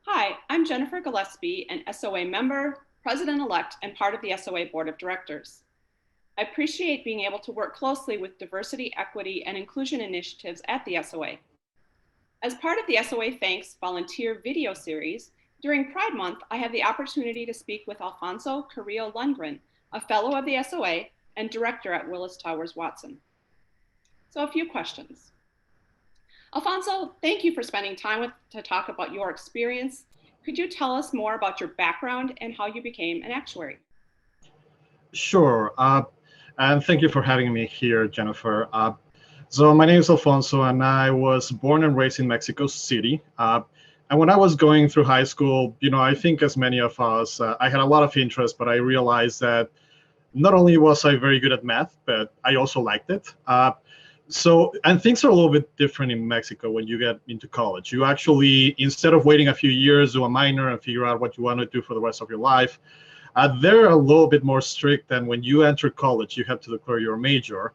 Hi, I'm Jennifer Gillespie, an SOA member, President-Elect, and part of the SOA Board of Directors. I appreciate being able to work closely with diversity, equity, and inclusion initiatives at the SOA. As part of the SOA Thanks volunteer video series, during Pride Month, I had the opportunity to speak with Alfonso Carrillo-Lundgren, a fellow of the SOA and director at Willis Towers Watson. So a few questions. Alfonso, thank you for spending time to talk about your experience. Could you tell us more about your background and how you became an actuary? Sure, and thank you for having me here, Jennifer. So my name is Alfonso, and I was born and raised in Mexico City. And when I was going through high school, I think as many of us, I had a lot of interest, but I realized that not only was I very good at math, but I also liked it. And things are a little bit different in Mexico when you get into college. You actually, instead of waiting a few years, do a minor and figure out what you want to do for the rest of your life. They're a little bit more strict than when you enter college, you have to declare your major.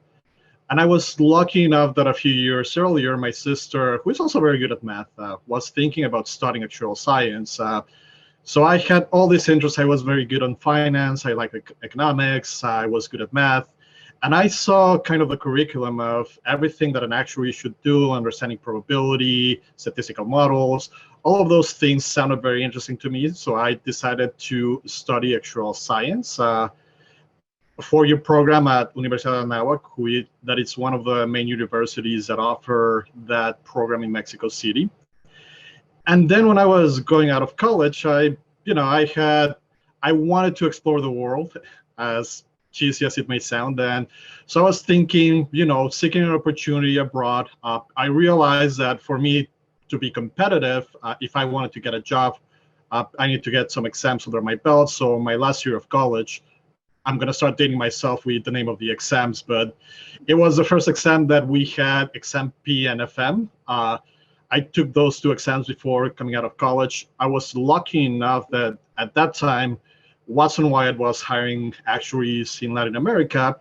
And I was lucky enough that a few years earlier, my sister, who is also very good at math, was thinking about studying actuarial science. So I had all these interests. I was very good on finance. I liked economics. I was good at math. And I saw kind of the curriculum of everything that an actuary should do, understanding probability, statistical models. All of those things sounded very interesting to me. So I decided to study actuarial science. A four-year program at Universidad de Anáhuac, that is one of the main universities that offer that program in Mexico City. And then when I was going out of college, I wanted to explore the world, as cheesy as it may sound. And so I was thinking, seeking an opportunity abroad. I realized that for me to be competitive, if I wanted to get a job, I need to get some exams under my belt. So my last year of college, I'm going to start dating myself with the name of the exams, but it was the first exam that we had, exam P and FM. I took those two exams before coming out of college. I was lucky enough that at that time, Watson Wyatt was hiring actuaries in Latin America.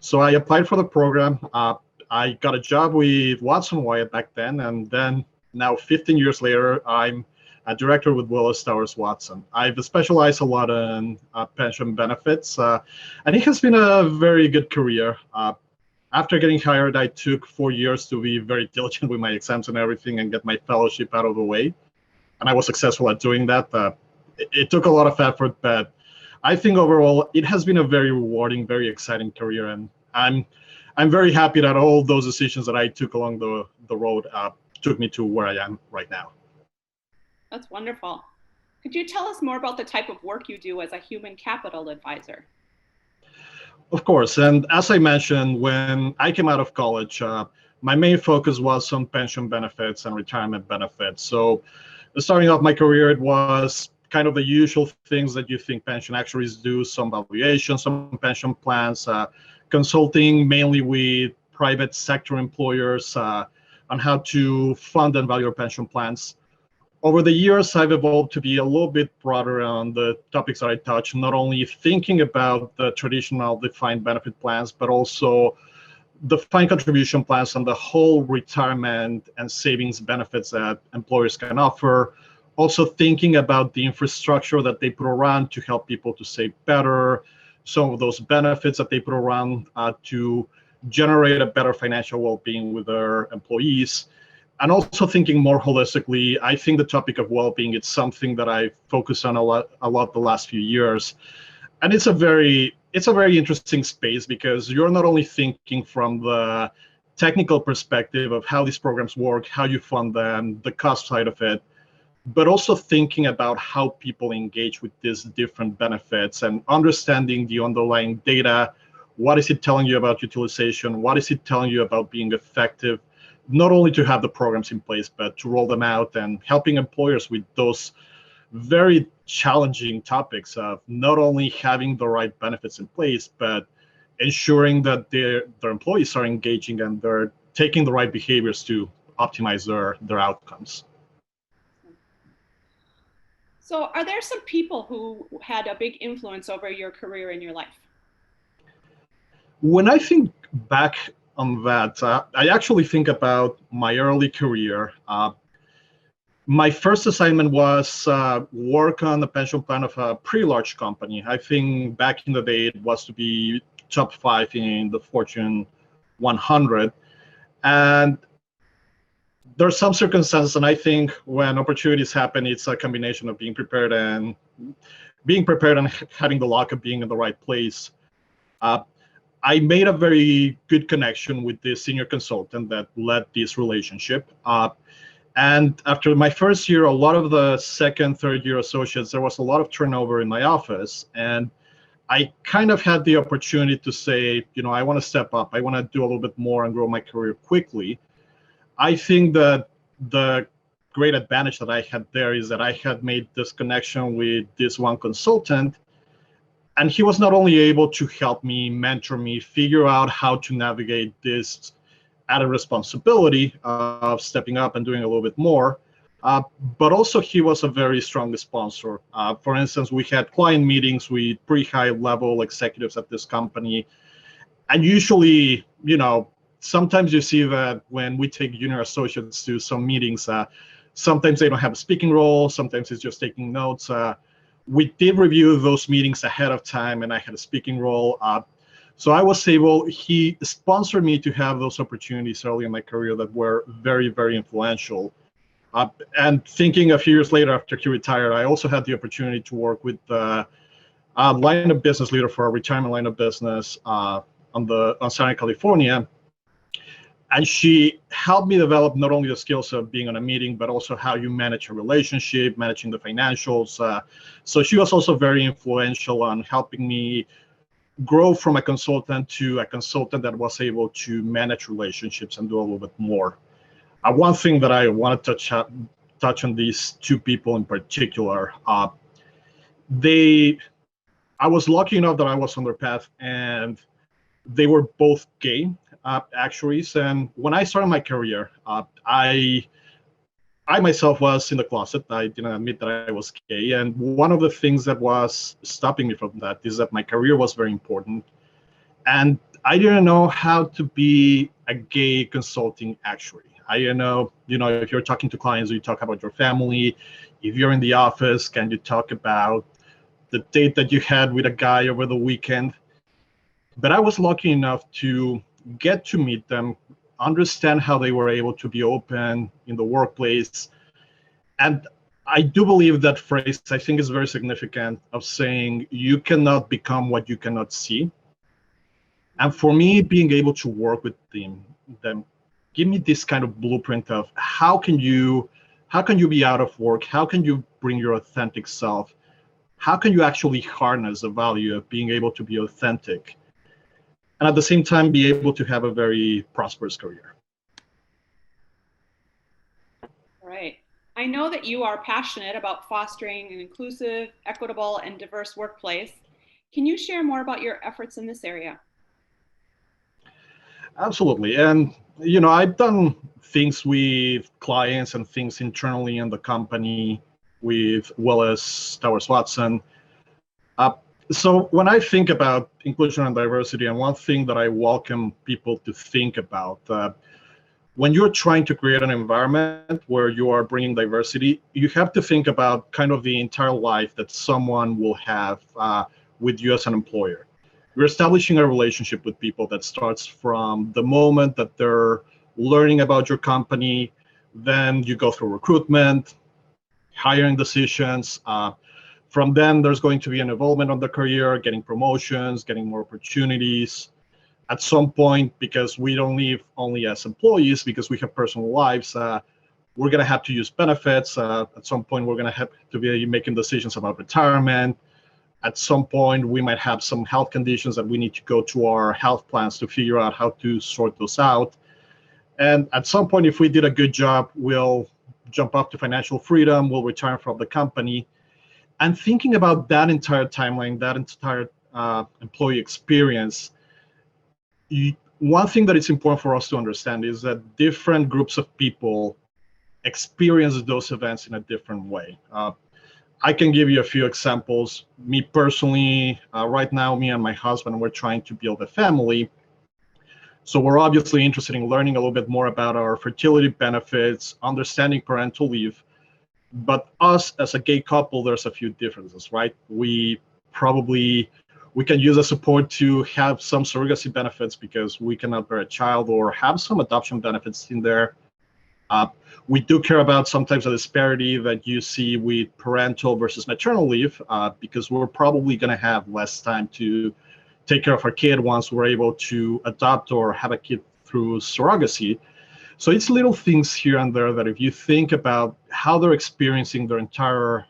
So I applied for the program. I got a job with Watson Wyatt back then. And then now 15 years later, I'm a director with Willis Towers Watson. I've specialized a lot in pension benefits. And it has been a very good career. After getting hired, I took 4 years to be very diligent with my exams and everything and get my fellowship out of the way. And I was successful at doing that. It took a lot of effort, but I think overall it has been a very rewarding, very exciting career, and I'm very happy that all those decisions that I took along the road took me to where I am right now. That's wonderful. Could you tell us more about the type of work you do as a human capital advisor? Of course, and as I mentioned, when I came out of college, my main focus was on pension benefits and retirement benefits. So starting off my career, it was kind of the usual things that you think pension actuaries do, some valuation, some pension plans, consulting mainly with private sector employers on how to fund and value pension plans. Over the years, I've evolved to be a little bit broader on the topics that I touch, not only thinking about the traditional defined benefit plans, but also defined contribution plans and the whole retirement and savings benefits that employers can offer. Also thinking about the infrastructure that they put around to help people to save better, some of those benefits that they put around to generate a better financial well-being with their employees. And also thinking more holistically, I think the topic of well-being is something that I focused on a lot the last few years. And it's a very interesting space because you're not only thinking from the technical perspective of how these programs work, how you fund them, the cost side of it, but also thinking about how people engage with these different benefits and understanding the underlying data. What is it telling you about utilization? What is it telling you about being effective? Not only to have the programs in place, but to roll them out and helping employers with those very challenging topics of not only having the right benefits in place, but ensuring that their employees are engaging and they're taking the right behaviors to optimize their outcomes. So are there some people who had a big influence over your career in your life? When I think back on that, I actually think about my early career. My first assignment was work on the pension plan of a pretty large company. I think back in the day it was to be top 5 in the Fortune 100. And there's some circumstances, and I think when opportunities happen, it's a combination of being prepared and having the luck of being in the right place. I made a very good connection with the senior consultant that led this relationship. And after my first year, a lot of the second, third year associates, there was a lot of turnover in my office. And I kind of had the opportunity to say, I want to step up. I want to do a little bit more and grow my career quickly. I think that the great advantage that I had there is that I had made this connection with this one consultant. And he was not only able to help me, mentor me, figure out how to navigate this added responsibility of stepping up and doing a little bit more, but also he was a very strong sponsor. For instance, we had client meetings with pretty high level executives at this company. And usually, sometimes you see that when we take junior associates to some meetings, sometimes they don't have a speaking role, sometimes it's just taking notes. We did review those meetings ahead of time, and I had a speaking role. So I was able, he sponsored me to have those opportunities early in my career that were very, very influential. And thinking a few years later after he retired, I also had the opportunity to work with the line of business leader for our retirement line of business on Southern California. And she helped me develop not only the skills of being on a meeting, but also how you manage a relationship, managing the financials. So she was also very influential on helping me grow from a consultant to a consultant that was able to manage relationships and do a little bit more. One thing that I want to touch on these two people in particular, I was lucky enough that I was on their path, and they were both gay actuaries. And when I started my career, I myself was in the closet. I didn't admit that I was gay. And one of the things that was stopping me from that is that my career was very important. And I didn't know how to be a gay consulting actuary. I didn't know, if you're talking to clients, you talk about your family. If you're in the office, can you talk about the date that you had with a guy over the weekend? But I was lucky enough to get to meet them, understand how they were able to be open in the workplace. And I do believe that phrase, I think, is very significant, of saying you cannot become what you cannot see. And for me, being able to work with them give me this kind of blueprint of how can you be out of work? How can you bring your authentic self? How can you actually harness the value of being able to be authentic and at the same time be able to have a very prosperous career? Right. I know that you are passionate about fostering an inclusive, equitable, and diverse workplace. Can you share more about your efforts in this area? Absolutely. And, I've done things with clients and things internally in the company with Willis Towers Watson. So when I think about inclusion and diversity, and one thing that I welcome people to think about, when you're trying to create an environment where you are bringing diversity, you have to think about kind of the entire life that someone will have with you as an employer. You're establishing a relationship with people that starts from the moment that they're learning about your company. Then you go through recruitment, hiring decisions. From then, there's going to be an involvement on the career, getting promotions, getting more opportunities. At some point, because we don't live only as employees, because we have personal lives, we're going to have to use benefits. At some point, we're going to have to be making decisions about retirement. At some point, we might have some health conditions that we need to go to our health plans to figure out how to sort those out. And at some point, if we did a good job, we'll jump up to financial freedom, we'll retire from the company. And thinking about that entire timeline, that entire employee experience, one thing that is important for us to understand is that different groups of people experience those events in a different way. I can give you a few examples. Me personally, right now, me and my husband, we're trying to build a family. So we're obviously interested in learning a little bit more about our fertility benefits, understanding parental leave. But us as a gay couple, there's a few differences, right? We can use a support to have some surrogacy benefits because we cannot bear a child, or have some adoption benefits in there. We do care about sometimes the disparity that you see with parental versus maternal leave, because we're probably going to have less time to take care of our kid once we're able to adopt or have a kid through surrogacy. So it's little things here and there that if you think about how they're experiencing their entire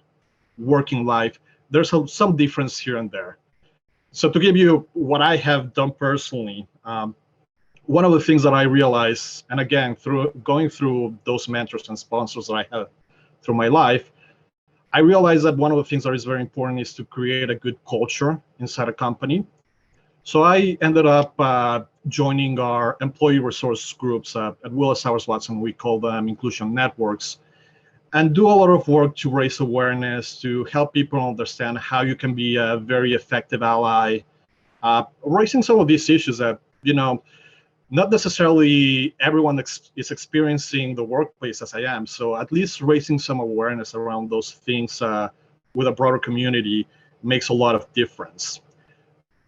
working life, there's some difference here and there. So to give you what I have done personally, one of the things that I realized, and again, through going through those mentors and sponsors that I have through my life, I realized that one of the things that is very important is to create a good culture inside a company. So I ended up joining our employee resource groups at Willis Towers Watson. We call them inclusion networks, and do a lot of work to raise awareness, to help people understand how you can be a very effective ally, raising some of these issues that, not necessarily everyone is experiencing the workplace as I am. So at least raising some awareness around those things with a broader community makes a lot of difference.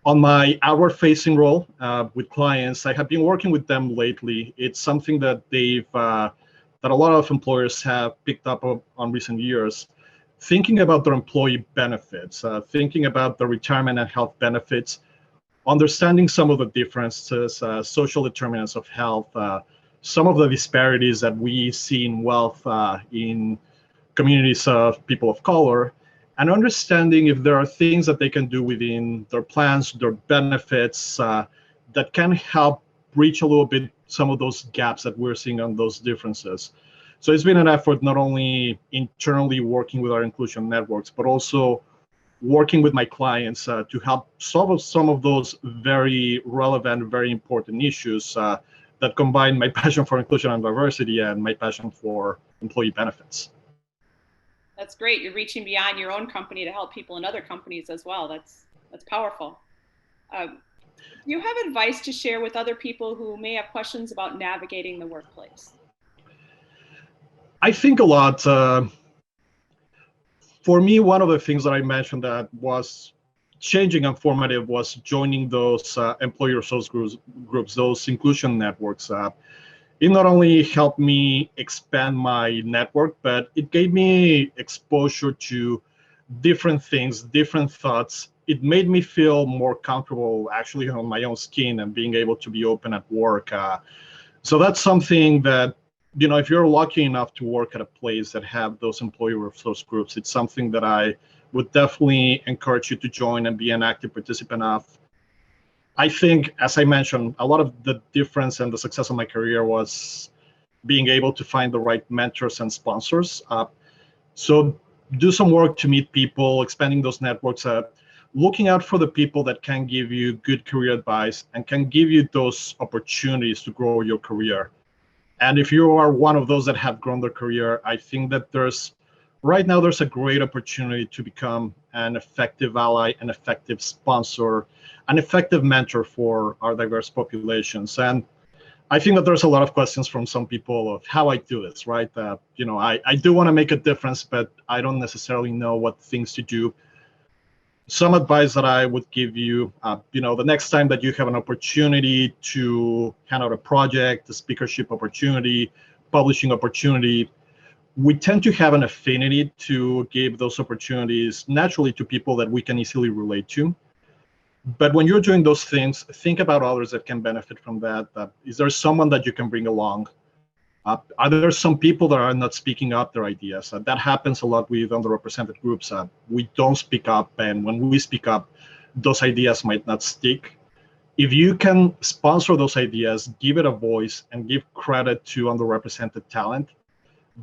On my outward-facing role with clients, I have been working with them lately. It's something that that a lot of employers have picked up on recent years, thinking about their employee benefits, thinking about the retirement and health benefits, understanding some of the differences, social determinants of health, some of the disparities that we see in wealth in communities of people of color, and understanding if there are things that they can do within their plans, their benefits, that can help bridge a little bit some of those gaps that we're seeing on those differences. So it's been an effort not only internally working with our inclusion networks, but also working with my clients to help solve some of those very relevant, very important issues that combine my passion for inclusion and diversity and my passion for employee benefits. That's great. You're reaching beyond your own company to help people in other companies as well. That's powerful. Do you have advice to share with other people who may have questions about navigating the workplace? I think a lot. For me, one of the things that I mentioned that was changing and formative was joining those employee resource groups, those inclusion networks. It not only helped me expand my network, but it gave me exposure to different things, different thoughts. It made me feel more comfortable actually on my own skin and being able to be open at work. So that's something that, if you're lucky enough to work at a place that have those employee resource groups, it's something that I would definitely encourage you to join and be an active participant of. I think, as I mentioned, a lot of the difference and the success of my career was being able to find the right mentors and sponsors. So do some work to meet people, expanding those networks, looking out for the people that can give you good career advice and can give you those opportunities to grow your career. And if you are one of those that have grown their career, I think that right now there's a great opportunity to become an effective ally, an effective sponsor, an effective mentor for our diverse populations. And I think that there's a lot of questions from some people of how I do this, right? I do want to make a difference, but I don't necessarily know what things to do. Some advice that I would give you, the next time that you have an opportunity to hand out a project, a speakership opportunity, publishing opportunity, we tend to have an affinity to give those opportunities naturally to people that we can easily relate to. But when you're doing those things, think about others that can benefit from that. Is there someone that you can bring along? Are there some people that are not speaking up their ideas? That happens a lot with underrepresented groups. We don't speak up, and when we speak up, those ideas might not stick. If you can sponsor those ideas, give it a voice, and give credit to underrepresented talent,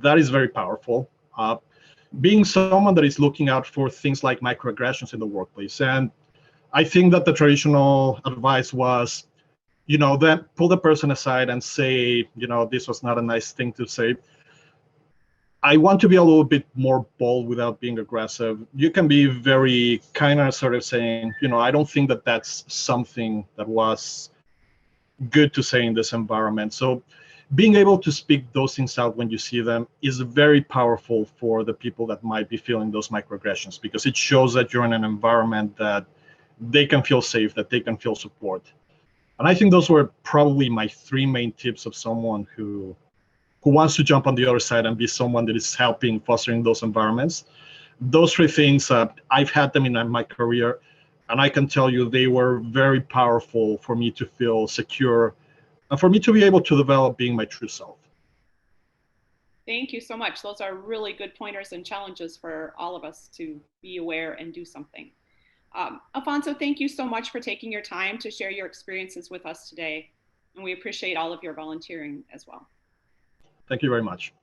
that is very powerful. Being someone that is looking out for things like microaggressions in the workplace. And I think that the traditional advice was, then pull the person aside and say, this was not a nice thing to say. I want to be a little bit more bold without being aggressive. You can be very kind and sort of saying, I don't think that that's something that was good to say in this environment. So being able to speak those things out when you see them is very powerful for the people that might be feeling those microaggressions, because it shows that you're in an environment that they can feel safe, that they can feel support. And I think those were probably my three main tips of someone who wants to jump on the other side and be someone that is helping fostering those environments. Those three things, I've had them in my career, and I can tell you they were very powerful for me to feel secure and for me to be able to develop being my true self. Thank you so much. Those are really good pointers and challenges for all of us to be aware and do something. Alfonso, thank you so much for taking your time to share your experiences with us today. And we appreciate all of your volunteering as well. Thank you very much.